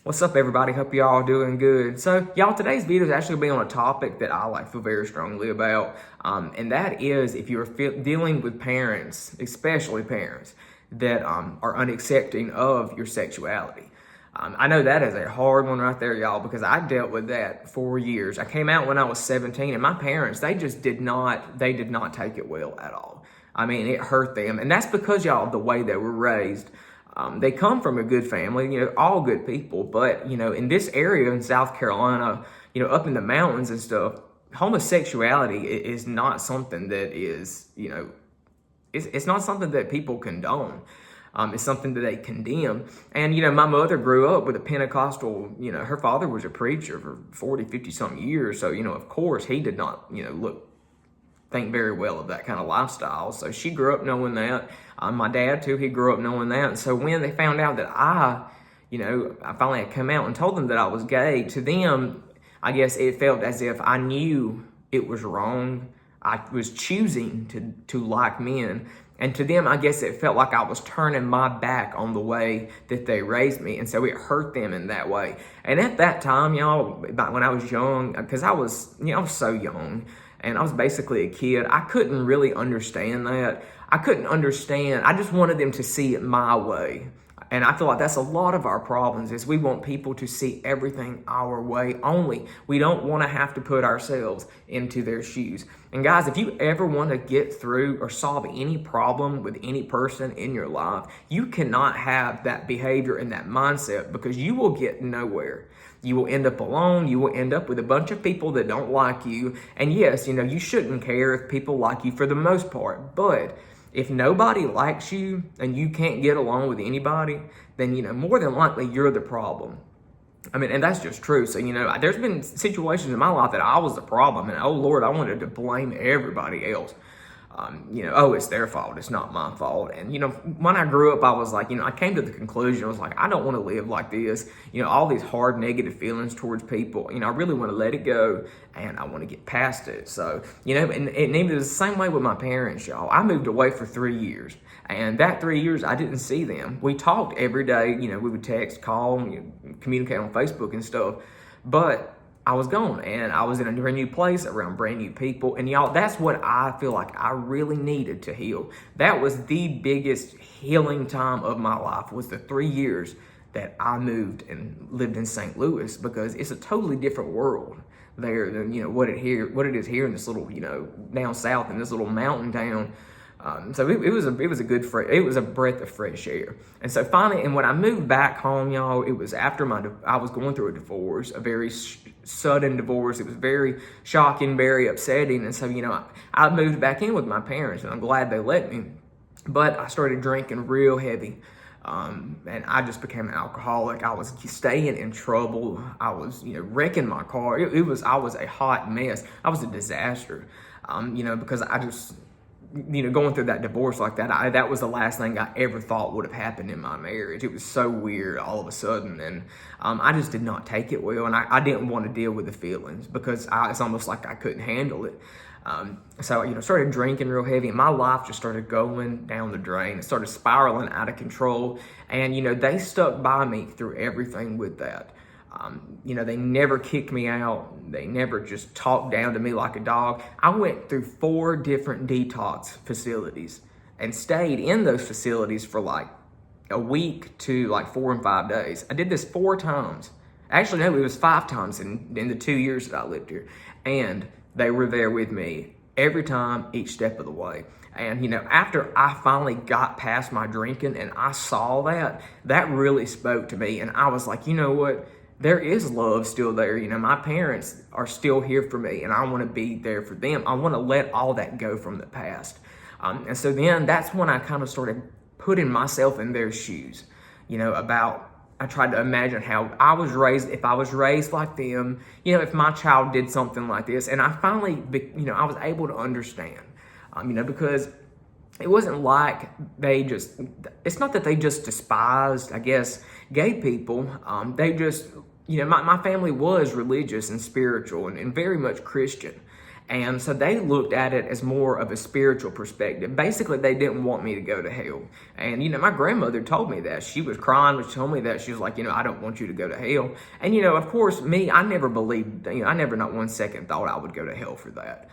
What's up, everybody? Hope you all doing good. So, y'all, today's video is actually going to be on a topic that I feel very strongly about, and that is if you're dealing with parents, especially parents, that are unaccepting of your sexuality. I know that is a hard one right there, y'all, because I dealt with that for years. I came out when I was 17, and my parents, they did not take it well at all. I mean, it hurt them, and that's because, y'all, of the way they were raised. They come from a good family, all good people, but, in this area in South Carolina, up in the mountains and stuff, homosexuality is not something that is, it's not something that people condone. It's something that they condemn. And, my mother grew up with a Pentecostal, her father was a preacher for 40, 50 something years. So, of course, he did not, think very well of that kind of lifestyle. So she grew up knowing that. My dad too, he grew up knowing that. And so when they found out that I finally had come out and told them that I was gay, to them, I guess it felt as if I knew it was wrong. I was choosing to like men. And to them, I guess it felt like I was turning my back on the way that they raised me. And so it hurt them in that way. And at that time, y'all, when I was young, because I was so young, and I was basically a kid, I couldn't really understand that. I couldn't understand. I just wanted them to see it my way. And I feel like that's a lot of our problems, is we want people to see everything our way only. We don't want to have to put ourselves into their shoes. And guys, if you ever want to get through or solve any problem with any person in your life, you cannot have that behavior and that mindset, because you will get nowhere. You will end up alone. You will end up with a bunch of people that don't like you. And yes, you shouldn't care if people like you for the most part. But if nobody likes you and you can't get along with anybody, then, more than likely you're the problem. I mean, and that's just true. So, there's been situations in my life that I was the problem. And, oh, Lord, I wanted to blame everybody else. Oh, it's their fault. It's not my fault. And, when I grew up, I was like, I came to the conclusion, I was like, I don't want to live like this. All these hard negative feelings towards people, I really want to let it go, and I want to get past it. So, and it was the same way with my parents, y'all. I moved away for 3 years, and that 3 years, I didn't see them. We talked every day, we would text, call, communicate on Facebook and stuff, but I was gone, and I was in a brand new place around brand new people. And y'all, that's what I feel like I really needed to heal. That was the biggest healing time of my life, was the 3 years that I moved and lived in St. Louis, because it's a totally different world there than, what it is here in this little, down south in this little mountain town. So it was a breath of fresh air. And so finally, and when I moved back home, y'all, it was after I was going through a divorce, a very sudden divorce. It was very shocking, very upsetting. And so, I moved back in with my parents, and I'm glad they let me. But I started drinking real heavy. And I just became an alcoholic. I was staying in trouble. I was, wrecking my car. I was a hot mess. I was a disaster. Because I just, going through that divorce like that, that was the last thing I ever thought would have happened in my marriage. It was so weird all of a sudden, and I just did not take it well, and I didn't want to deal with the feelings, because it's almost like I couldn't handle it. So, started drinking real heavy, and my life just started going down the drain. It started spiraling out of control, and, they stuck by me through everything with that. They never kicked me out. They never just talked down to me like a dog. I went through 4 different detox facilities and stayed in those facilities for like a week to like 4 and 5 days. I did this 4 times. Actually, no, it was 5 times in the 2 years that I lived here. And they were there with me every time, each step of the way. And, after I finally got past my drinking and I saw that really spoke to me. And I was like, you know what? There is love still there. My parents are still here for me, and I want to be there for them. I want to let all that go from the past. And so then that's when I kind of started putting myself in their shoes, I tried to imagine how I was raised, if I was raised like them, if my child did something like this. And I finally, I was able to understand, because it wasn't like it's not that they just despised, I guess, gay people. They just, my family was religious and spiritual and very much Christian. And so they looked at it as more of a spiritual perspective. Basically, they didn't want me to go to hell. And, my grandmother told me that. She was crying, she told me that. She was like, I don't want you to go to hell. And, of course, me, I never believed, I never not 1 second thought I would go to hell for that.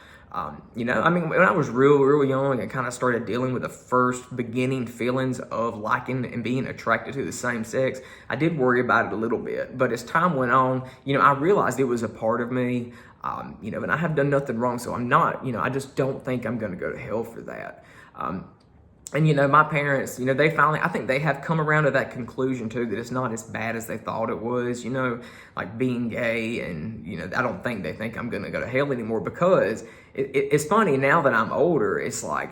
When I was real young and kind of started dealing with the first beginning feelings of liking and being attracted to the same sex, I did worry about it a little bit. But as time went on, I realized it was a part of me, and I have done nothing wrong. So I'm not, I just don't think I'm going to go to hell for that. And, my parents, they finally, I think they have come around to that conclusion too, that it's not as bad as they thought it was, like being gay. And, I don't think they think I'm going to go to hell anymore, because it's funny now that I'm older. It's like,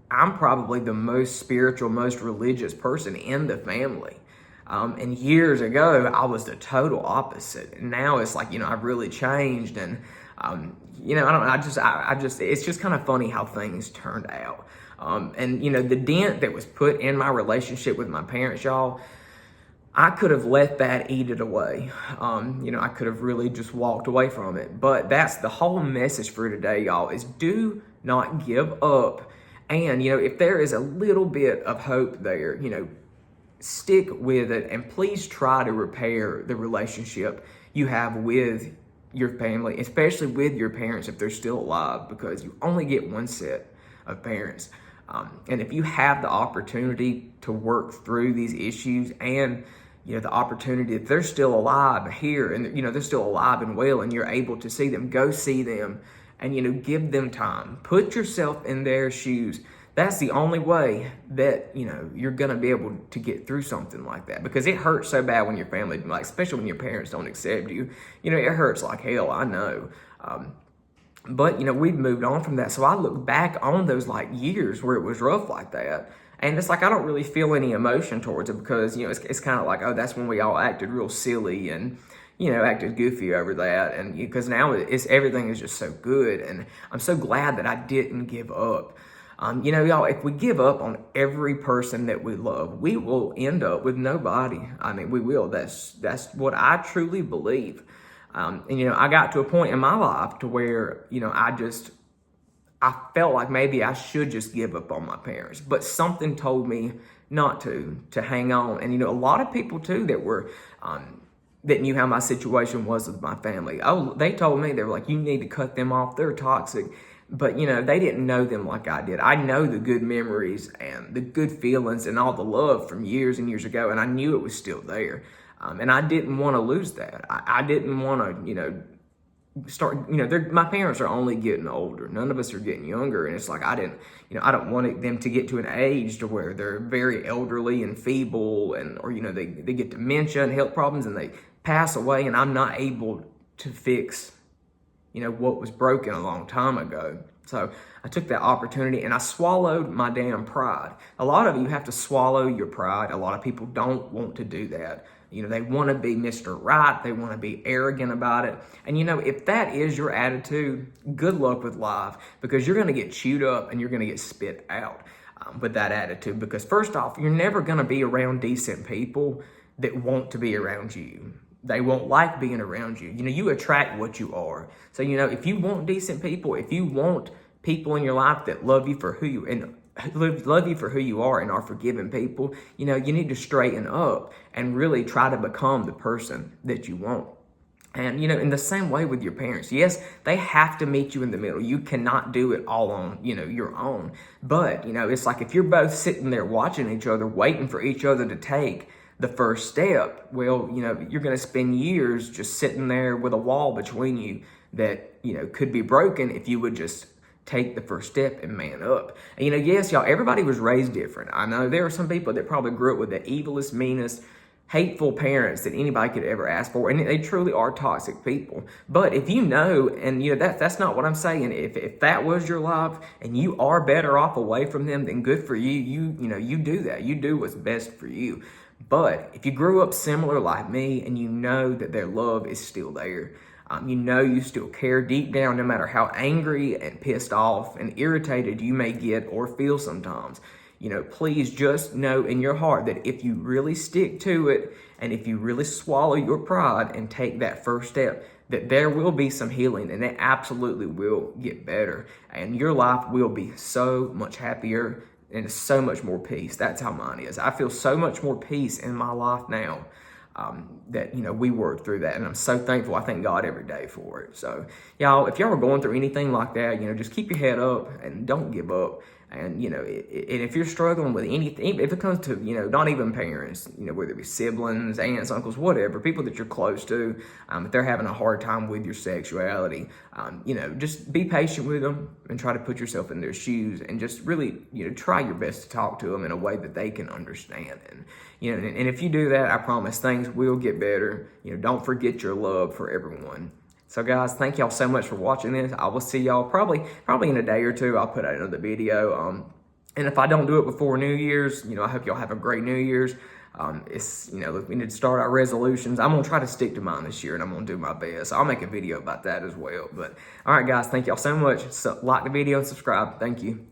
I'm probably the most spiritual, most religious person in the family. And years ago, I was the total opposite. And now it's like, I've really changed. And, it's just kind of funny how things turned out. And the dent that was put in my relationship with my parents, y'all, I could have let that eat it away. I could have really just walked away from it. But that's the whole message for today, y'all, is do not give up. And, if there is a little bit of hope there, stick with it, and please try to repair the relationship you have with your family, especially with your parents if they're still alive, because you only get one set of parents. And if you have the opportunity to work through these issues, and the opportunity, if they're still alive here and they're still alive and well, and you're able to see them, go see them, and give them time. Put yourself in their shoes. That's the only way that you're gonna be able to get through something like that, because it hurts so bad when your family, like especially when your parents don't accept you. It hurts like hell. I know. But, we've moved on from that. So I look back on those years where it was rough like that. And it's like, I don't really feel any emotion towards it, because, it's kind of like, oh, that's when we all acted real silly and, acted goofy over that. And because now everything is just so good. And I'm so glad that I didn't give up. Y'all, if we give up on every person that we love, we will end up with nobody. I mean, we will. That's what I truly believe. And, I got to a point in my life to where, I felt like maybe I should just give up on my parents, but something told me not to hang on. And, a lot of people too that were, that knew how my situation was with my family. Oh, they told me, they were like, you need to cut them off. They're toxic. But, they didn't know them like I did. I know the good memories and the good feelings and all the love from years and years ago, and I knew it was still there. And I didn't want to lose that. I didn't want to, start, my parents are only getting older. None of us are getting younger. And it's like, I don't want them to get to an age to where they're very elderly and feeble, or, they get dementia and health problems and they pass away, and I'm not able to fix, what was broken a long time ago. So I took that opportunity and I swallowed my damn pride. A lot of you have to swallow your pride. A lot of people don't want to do that. They want to be Mr. Right. They want to be arrogant about it. And, if that is your attitude, good luck with life, because you're going to get chewed up and you're going to get spit out with that attitude. Because first off, you're never going to be around decent people that want to be around you. They won't like being around you. You attract what you are. So, if you want decent people, if you want people in your life that love you for who you are and are forgiving people, you need to straighten up and really try to become the person that you want. And, in the same way with your parents, yes, they have to meet you in the middle. You cannot do it all on, your own. But, it's like if you're both sitting there watching each other, waiting for each other to take the first step, well, you're going to spend years just sitting there with a wall between you that, could be broken if you would just take the first step and man up. And, yes, y'all, everybody was raised different. I know there are some people that probably grew up with the evilest, meanest, hateful parents that anybody could ever ask for, and they truly are toxic people. But if and that's not what I'm saying. If that was your life and you are better off away from them, then good for you. You do that. You do what's best for you. But if you grew up similar like me and you know that their love is still there, you still care deep down, no matter how angry and pissed off and irritated you may get or feel sometimes, please just know in your heart that if you really stick to it and if you really swallow your pride and take that first step, that there will be some healing, and it absolutely will get better. And your life will be so much happier and so much more peace. That's how mine is. I feel so much more peace in my life now that, we worked through that. And I'm so thankful. I thank God every day for it. So, y'all, if y'all are going through anything like that, just keep your head up and don't give up. And, and if you're struggling with anything, if it comes to, not even parents, whether it be siblings, aunts, uncles, whatever, people that you're close to, if they're having a hard time with your sexuality, just be patient with them and try to put yourself in their shoes and just really, try your best to talk to them in a way that they can understand. And, and if you do that, I promise things will get better. Don't forget your love for everyone. So guys, thank y'all so much for watching this. I will see y'all probably in a day or two. I'll put out another video. And if I don't do it before New Year's, I hope y'all have a great New Year's. We need to start our resolutions. I'm gonna try to stick to mine this year, and I'm gonna do my best. So I'll make a video about that as well. But all right, guys, thank y'all so much. So, like the video and subscribe. Thank you.